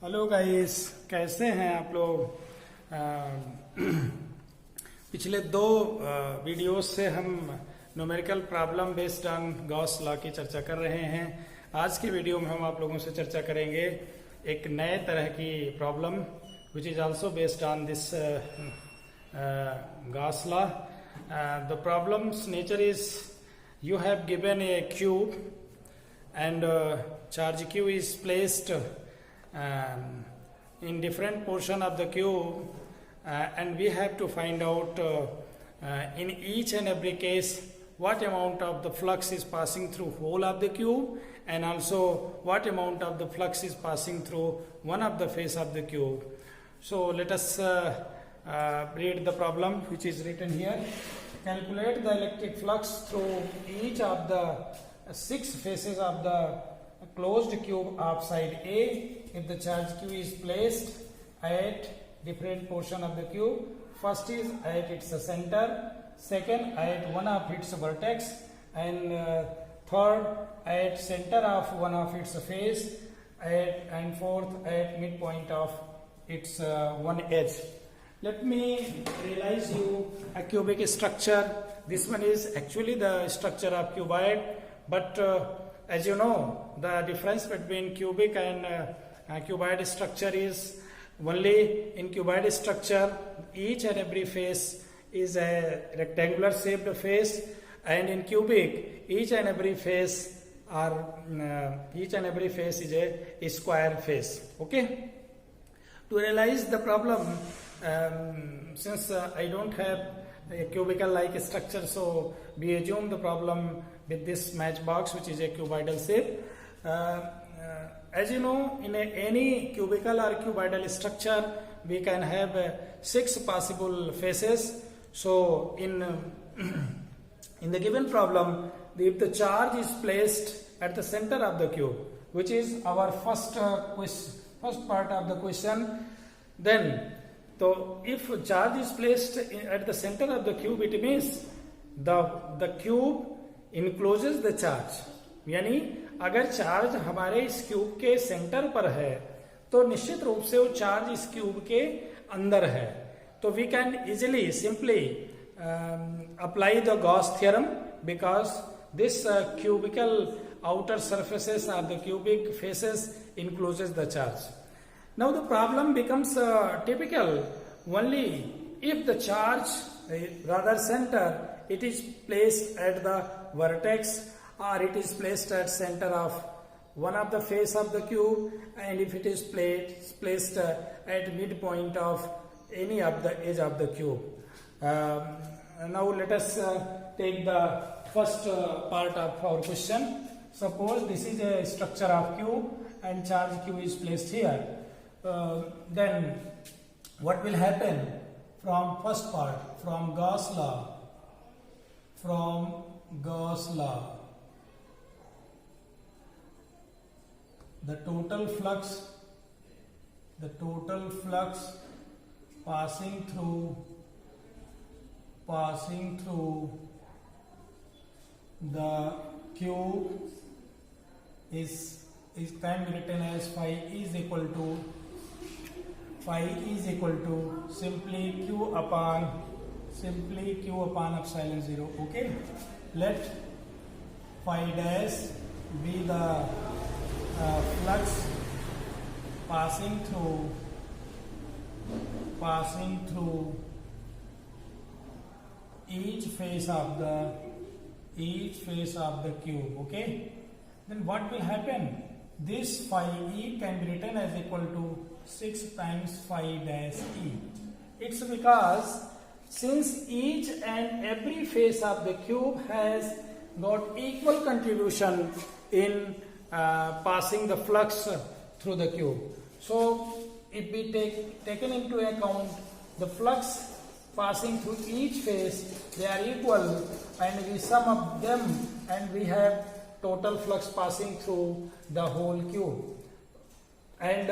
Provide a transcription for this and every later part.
Hello guys, कैसे हैं आप लोग। पिछले दो वीडियोस से हम numerical problem based on Gauss law की चर्चा कर रहे हैं। आज की वीडियो में हम आप लोगों से चर्चा करेंगे एक नए तरह की problem which is also based on this Gauss law. The problems nature is you have given a cube and charge q is placed in different portion of the cube and we have to find out in each and every case what amount of the flux is passing through whole of the cube and also what amount of the flux is passing through one of the face of the cube. So let us read the problem which is written here. Calculate the electric flux through each of the 6 faces of the closed cube of side A if the charge q is placed at different portion of the cube. First is at its center, second at one of its vertex, and third at center of one of its face, and fourth at midpoint of its one edge. Let me realize you a cubic structure. This one is actually the structure of cuboid, but as you know, the difference between cubic and cuboid structure is only in cuboid structure each and every face is a rectangular shaped face, and in cubic each and every face is a square face. Okay, to realize the problem, since I don't have a cubical like structure, so we assume the problem with this matchbox which is a cuboidal shape. As you know, in any cubical or cuboidal structure we can have 6 possible faces. So in the given problem, if the charge is placed at the center of the cube, which is our first part of the question, then so if charge is placed at the center of the cube, it means the cube encloses the charge. यानी अगर charge हमारे इस cube के centre पर है तो निश्चित रूप से वो चार्ज इस क्यूब के अंदर है. तो we can easily simply apply the Gauss theorem because this cubical outer surfaces or the cubic faces encloses the charge. Now the problem becomes typical only if the charge, rather center, it is placed at the vertex or it is placed at center of one of the face of the cube, and if it is placed at midpoint of any of the edge of the cube. Now let us take the first part of our question. Suppose this is a structure of cube and charge q is placed here. Then what will happen from first part, from Gauss law, the total flux passing through the cube is can be written as phi is equal to simply q upon epsilon 0. Okay, let phi dash be the flux passing through each face of the cube. Okay, then what will happen? This phi e can be written as equal to 6 times phi dash e. It's because since each and every face of the cube has got equal contribution in passing the flux through the cube. So if we taken into account the flux passing through each face, they are equal, and we sum up them and we have total flux passing through the whole cube. And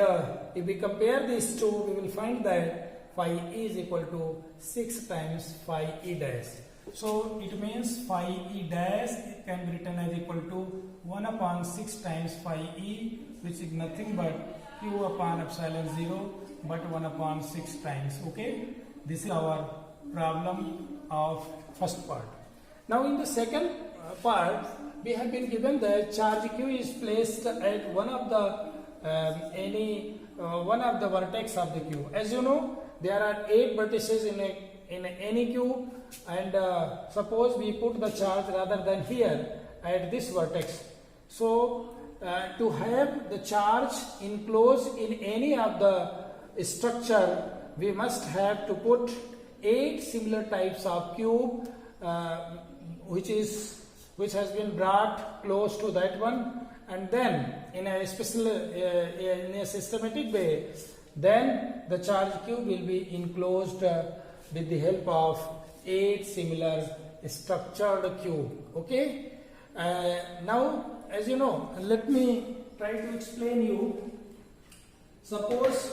if we compare these two, we will find that phi e is equal to 6 times phi e dash. So it means phi e dash can be written as equal to 1 upon 6 times phi e, which is nothing but q upon epsilon 0 but 1 upon 6 times. Okay, this is our problem of first part. Now in the second part, we have been given the charge q is placed at one of the one of the vertex of the cube. As you know, there are 8 vertices in any cube, and suppose we put the charge rather than here at this vertex. So to have the charge enclosed in any of the structure, we must have to put 8 similar types of cube which has been brought close to that one, and then in a special in a systematic way, then the charge cube will be enclosed with the help of 8 similar structured cube. Okay, now as you know, let me try to explain you. Suppose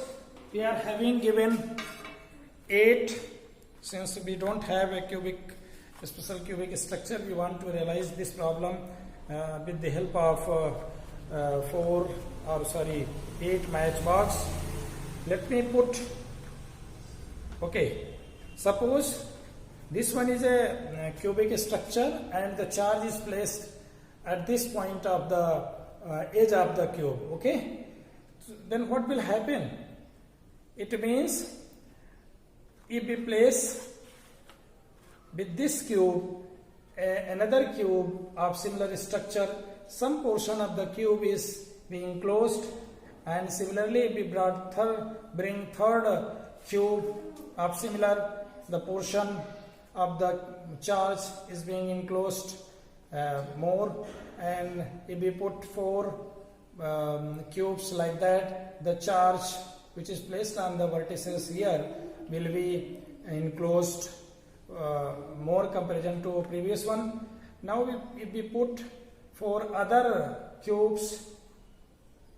we are having given 8, since we don't have a special cubic structure, we want to realize this problem with the help of 8 matchbox. Let me put, okay, suppose this one is a cubic structure and the charge is placed at this point of the edge of the cube. Okay, then what will happen? It means if we place with this cube another cube of similar structure, some portion of the cube is being closed, and similarly if we bring third cube of similar, the portion of the charge is being enclosed more, and if we put 4 cubes like that, the charge which is placed on the vertices here will be enclosed more comparison to previous one. Now if we put 4 other cubes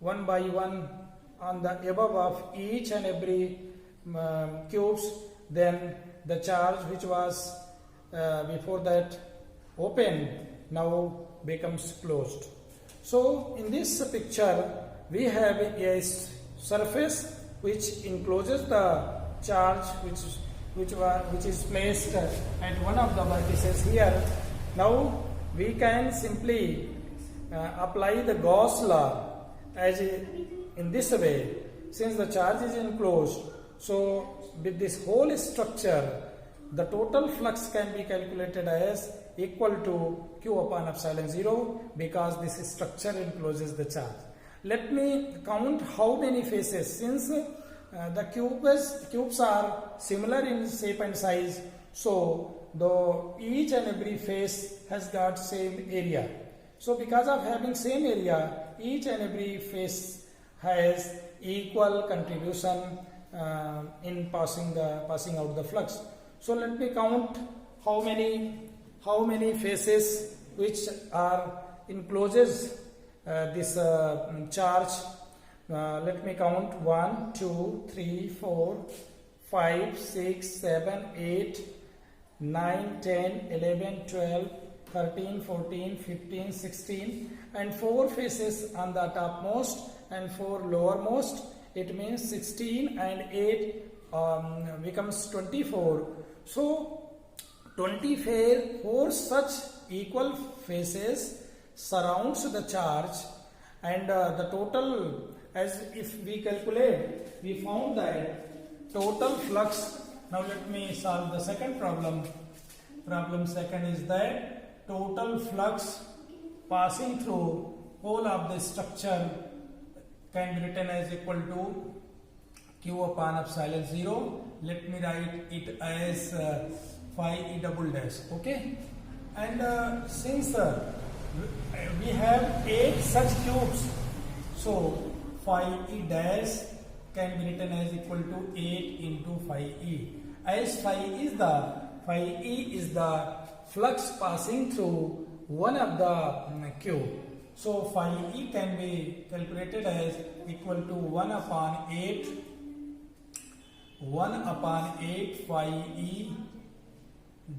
one by one on the above of each and every cubes, then the charge which was before that open now becomes closed. So in this picture we have a surface which encloses the charge which is placed at one of the vertices here. Now we can simply apply the Gauss law as in this way, since the charge is enclosed. So with this whole structure, the total flux can be calculated as equal to q upon epsilon 0, because this structure encloses the charge. Let me count how many faces, since the cubes are similar in shape and size, so each and every face has got same area. So because of having same area, each and every face has equal contribution in passing out the flux. So let me count how many faces which are encloses this charge. Let me count 1, 2, 3, 4, 5, 6, 7, 8, 9, 10, 11, 12, 13, 14, 15, 16, and 4 faces on the topmost and 4 lowermost. It means 16 and 8 becomes 24. So 24 such equal faces surrounds the charge, and the total, as if we calculate, we found that total flux. Now let me solve the second problem. Problem second is that total flux passing through whole of the structure can be written as equal to q upon epsilon 0. Let me write it as phi e double dash. Okay, and since we have 8 such cubes, so phi e dash can be written as equal to 8 into phi e, as phi e is the flux passing through one of the cube. So phi e can be calculated as equal to 1 upon 8 phi e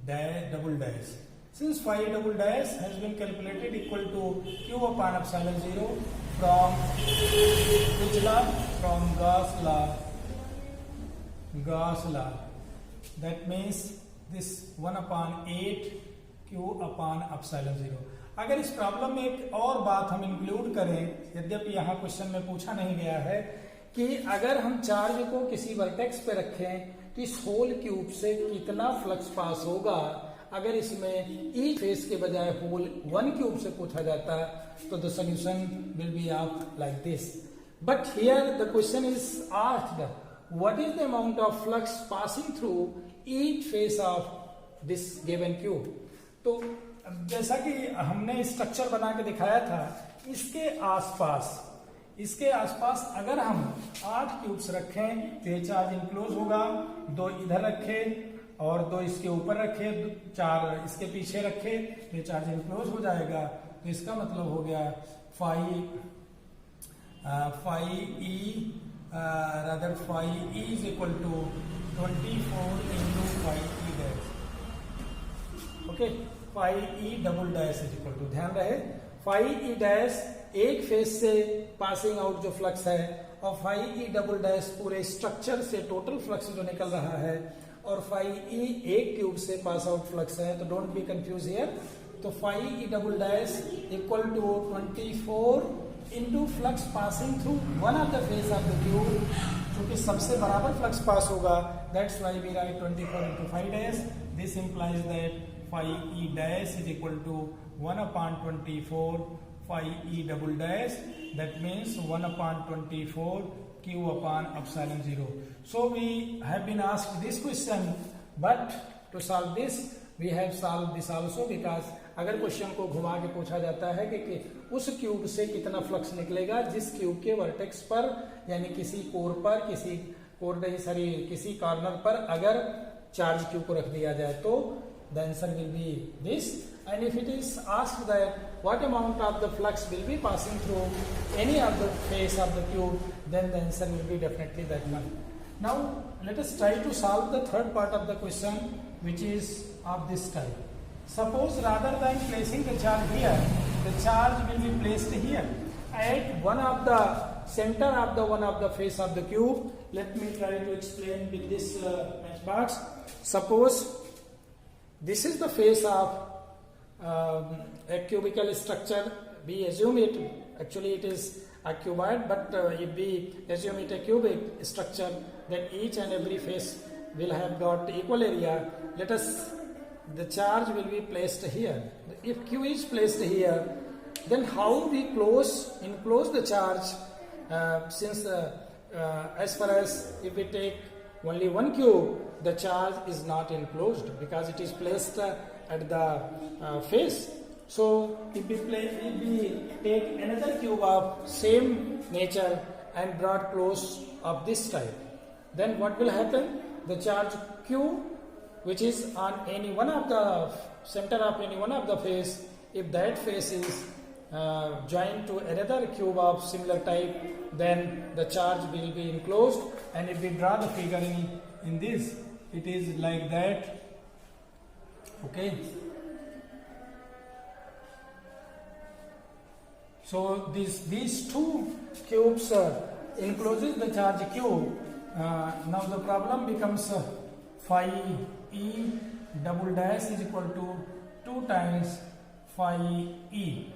dash double dash. Since phi double dash has been calculated equal to q upon epsilon 0 from which law? From Gauss law. Gauss law. That means this 1 upon 8 q upon epsilon 0. अगर इस problem में एक और बात हम include करें, यद्यपि यहाँ क्वेश्चन में पूछा नहीं गया है, कि अगर हम चार्ज को किसी वर्टेक्स पे रखें तो इस होल क्यूब से कितना फ्लक्स पास होगा, अगर इसमें ई फेस के बजाय होल वन क्यूब से पूछा जाता तो the solution will be of like this. But here the question is asked what is the amount of flux passing through each face of this given cube. तो जैसा कि हमने स्ट्रक्चर बना के दिखाया था, इसके आसपास अगर हम 8 क्यूब्स रखें तो ये चार्ज इनक्लोज होगा. 2 इधर रखे और 2 इसके ऊपर रखे, 4 इसके पीछे रखे तो ये चार्ज इनक्लोज हो जाएगा. तो इसका मतलब हो गया phi E is equal to 24 into phi E dash. Okay, phi E double dash is equal to, ध्यान रहे फाई ई डैश एक फेज से पासिंग आउट जो फ्लक्स है, और फाई ई डबल डैश पूरे स्ट्रक्चर से टोटल फ्लक्स जो निकल रहा है, और फाई ई एक ट्यूब से पास आउट फ्लक्स है. तो डोंट बी कंफ्यूज हियर. तो phi E double dash equal to 24 into flux passing through one of the face of the tube, क्योंकि सबसे बराबर फ्लक्स पास होगा. That's why we write 24 into phi dash. This implies that phi E dash is equal to 1 upon 24 phi e double dash. That means 1 upon 24 q upon epsilon 0. So we have been asked this question, but to solve this we have solved this also, because अगर question को घुमा के पूछा जाता है कि उस cube से कितना फ्लक्स निकलेगा जिस क्यूब के वर्टेक्स पर, यानी किसी कोर पर, किसी कॉर्नर पर अगर चार्ज क्यूब को रख दिया जाए, तो the answer will be this. And if it is asked that what amount of the flux will be passing through any of the face of the tube, then the answer will be definitely that one. Now let us try to solve the third part of the question, which is of this type. Suppose rather than placing the charge here, the charge will be placed here at one of the center of the one of the face of the cube. Let me try to explain with this matchbox. Suppose this is the face of a cubical structure. We assume it, actually it is a cuboid, but if we assume it a cubic structure, then each and every face will have got equal area. The charge will be placed here. If Q is placed here, then how we enclose the charge, since as far as if we take only one cube, the charge is not enclosed because it is placed at the face. So if we take another cube of same nature and brought close of this type, then what will happen? The charge Q, which is on any one of the center of any one of the face, if that face is joined to another cube of similar type, then the charge will be enclosed. And if we draw the figure in this, it is like that. Okay. So these two cubes encloses the charge Q. Now the problem becomes phi E double dash is equal to 2 times phi E.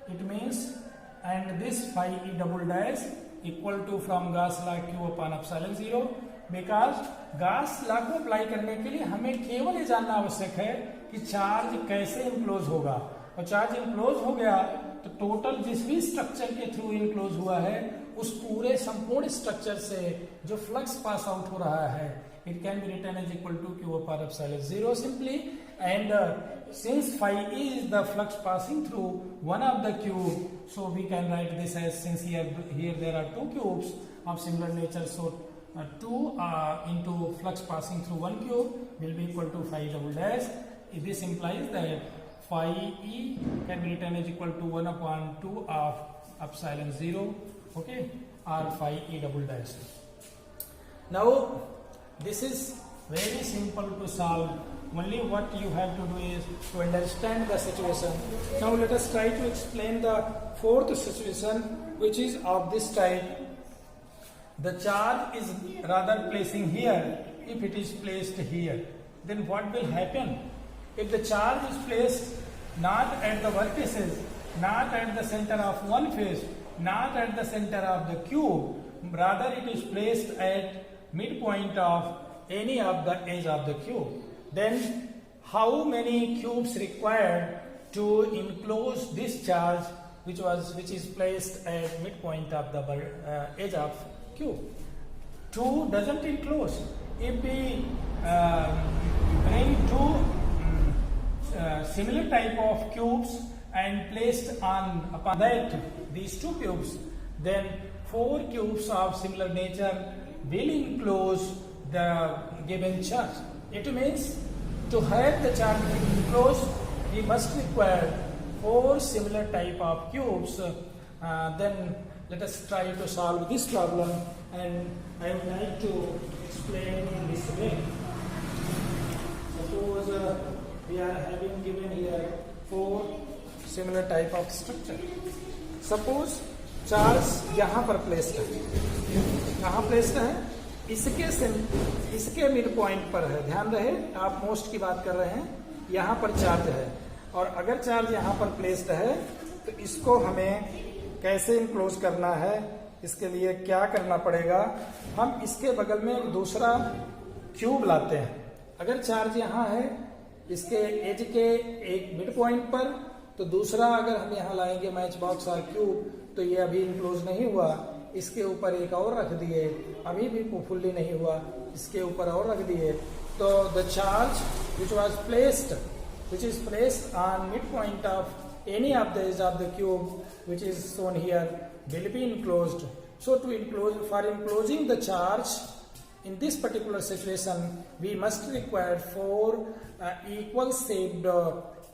It means, and this phi E double dash equal to from Gauss law Q upon epsilon 0, because Gauss law को apply करने के लिए हमें केवल ये जानना आवश्यक है कि चार्ज कैसे इनक्लोज होगा. और चार्ज इनक्लोज हो गया तो टोटल जिस भी स्ट्रक्चर के थ्रू इनक्लोज हुआ है उस पूरे संपूर्ण स्ट्रक्चर से जो फ्लक्स पास आउट हो रहा है, it can be written as equal to Q upon epsilon 0 simply. And since phi E is the flux passing through one of the cube, so we can write this as, since here there are 2 cubes of similar nature, so 2 into flux passing through one cube will be equal to phi double dash. This implies that phi E can be written as equal to 1 upon 2 of epsilon 0, okay, or phi E double dash. Now this is very simple to solve Only what you have to do is to understand the situation. Now let us try to explain the fourth situation, which is of this type. The charge is rather placing here. If it is placed here, then what will happen? If the charge is placed not at the vertices, not at the center of one face, not at the center of the cube, rather it is placed at midpoint of any of the edge of the cube, then how many cubes required to enclose this charge which is placed at midpoint of the edge of cube? 2 doesn't enclose. If we bring two similar type of cubes and placed upon that these two cubes, then 4 cubes of similar nature will enclose the given charge. It means to have the charge enclosed, we must require 4 similar type of cubes. Then let us try to solve this problem, and I would like to explain in this way. Suppose we are having given here 4 similar type of structure. Suppose charge यहाँ पर placed है, कहाँ placed है? इसके mid point पर है। ध्यान रहे, आप मोस्ट की बात कर रहे हैं, यहाँ पर चार्ज है, और अगर चार्ज यहाँ पर प्लेस्ड है तो इसको हमें कैसे इनक्लोज करना है, इसके लिए क्या करना पड़ेगा? हम इसके बगल में एक दूसरा क्यूब लाते हैं। अगर चार्ज यहाँ है इसके एज के एक मिड पॉइंट पर, तो दूसरा अगर हम यहाँ लाएंगे मैच बॉक्स और क्यूब, तो ये अभी इनक्लोज नहीं हुआ। इसके ऊपर एक और रख दिए, अभी भी फुल्ली नहीं हुआ, इसके ऊपर और रख दिए, तो the charge which is placed on midpoint of any of the edge of the cube which is shown here will be enclosed. So for enclosing the charge in this particular situation, we must require 4 equal shaped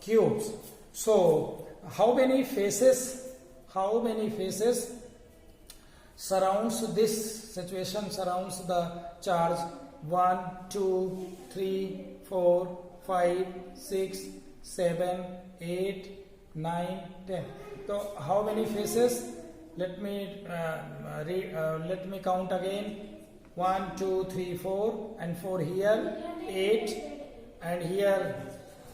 cubes. So how many faces surrounds this situation, surrounds the charge? 1, 2, 3, 4, 5, 6, 7, 8, 9, 10. So how many faces? Let me count again. 1, 2, 3, 4, and 4 here, 8, and here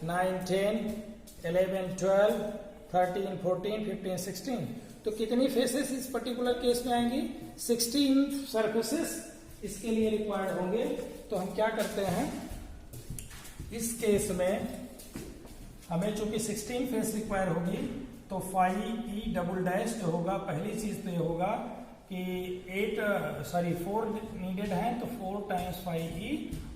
9, 10, 11, 12, 13, 14, 15, 16. तो कितनी faces इस particular case में आएंगी? 16 surfaces इसके लिए required होंगे। तो हम क्या करते हैं, इस केस में हमें चूंकि 16 फेस रिक्वायर होगी, तो 5e डबल डैश जो होगा, पहली चीज तो ये होगा कि 4 नीडेड है, तो 4 टाइम्स 5e,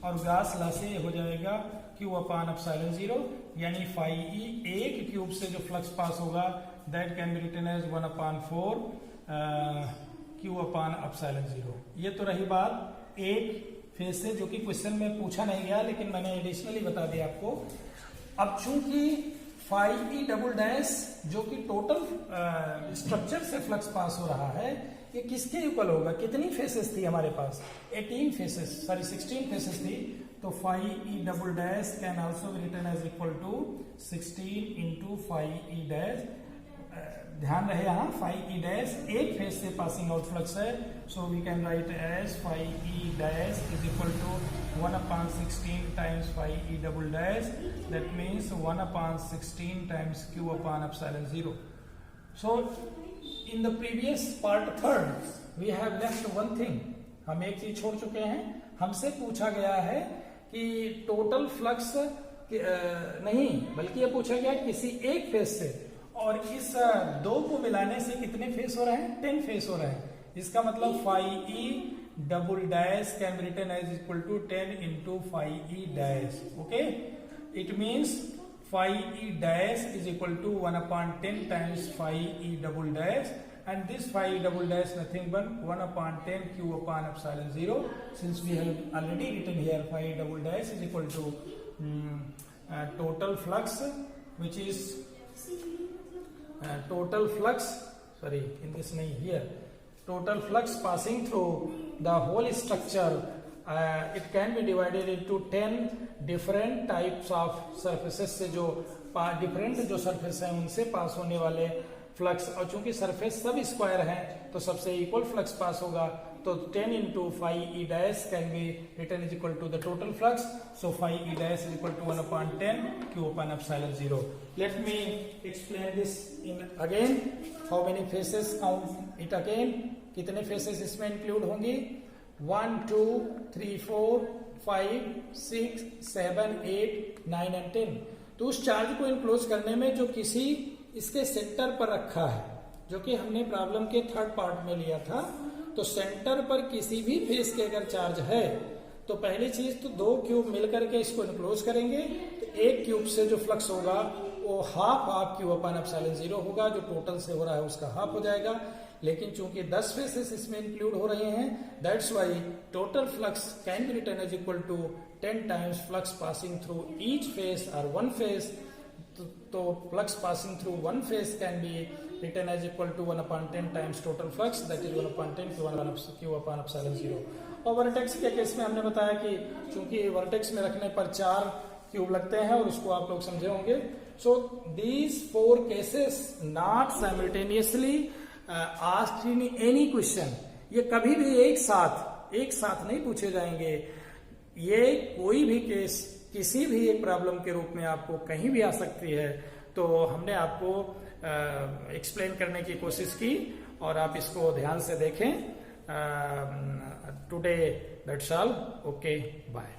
और ग्रास ला से हो जाएगा Q अपॉन एप्सिलॉन 0, यानी 5e एक क्यूब से जो फ्लक्स पास होगा that can be written as 1/4 Q upon epsilon 0। ये तो रही बात एक फेस से, जो कि क्वेश्चन में पूछा नहीं गया, लेकिन मैंने एडिशनली बता दिया आपको। अब चूंकि 5e डबल डैश जो कि टोटल स्ट्रक्चर से फ्लक्स पास हो रहा है, ये किसके इक्वल होगा? कितनी फेसेस थी हमारे पास? 16 फेसेस थी। तो 5e double dash can also be written as equal to 16 into 5e dash. ध्यान रहे यहाँ 5e डैश एक फेस से पासिंग आउट फ्लक्स है, so we can write as 5e dash is equal to 1/16 times 5e double dash, that means 1/16 times Q upon epsilon 0। So in the previous part third we have left one thing, हम एक चीज छोड़ चुके हैं। हमसे पूछा गया है कि टोटल फ्लक्स नहीं, बल्कि ये पूछा गया किसी एक फेस से, और इस 2 को मिलाने से कितने फेस हो रहे हैं? 10 फेस हो रहे हैं। इसका मतलब 5e double dash can be written as equal to 10 into 5e dash. Okay, it means 5e dash is equal to 1/10 times 5e double dash, and this 5e double dash nothing but 1/10 Q upon epsilon 0. Since we have already written here 5e double dash is equal to total flux, which is total flux, sorry, in this nahi here, total flux passing through the whole structure it can be divided into 10 different types of surfaces से जो different जो surface है उनसे पास होने वाले flux, और चूंकि surface सब स्क्वायर है तो सबसे इक्वल फ्लक्स पास होगा, तो 10 into phi e dash can be written is equal to the total flux, so phi e dash is equal to 1 upon 10 q upon epsilon 0. Let me explain this in again. How many phases? Count it again. कितने phases इसमें include होंगी? 1 2 3 4 5 6 7 8 9 and 10. तो उस charge को enclose करने में जो किसी इसके सेंटर पर रखा है, जो कि हमने प्रॉब्लम के थर्ड पार्ट में लिया था, तो सेंटर पर किसी भी फेस के अगर चार्ज है तो पहली चीज तो दो क्यूब मिलकर के इसको इनक्लोज करेंगे, तो एक क्यूब से जो फ्लक्स होगा वो हाफ क्यू अपन एप्सिलॉन 0 होगा, जो टोटल से हो रहा है उसका हाफ हो जाएगा। लेकिन चूंकि 10 फेसेस इसमें इंक्लूड हो रहे हैं, that's why total flux can be written as equal to 10 times flux passing through each face और वन फेस। तो flux passing through one face can be written as equal to 1 upon 10 times total flux, that is 1 upon 10 q upon epsilon 0। और vertex के case में हमने बताया कि चूंकि vertex में रखने पर 4 क्यूब लगते हैं और उसको आप लोग समझे होंगे। So these 4 cases not simultaneously asked in any question, ये कभी भी एक साथ नहीं पूछे जाएंगे। ये कोई भी केस किसी भी एक प्रॉब्लम के रूप में आपको कहीं भी आ सकती है, तो हमने आपको एक्सप्लेन करने की कोशिश की और आप इसको ध्यान से देखें। Today that's all, okay bye.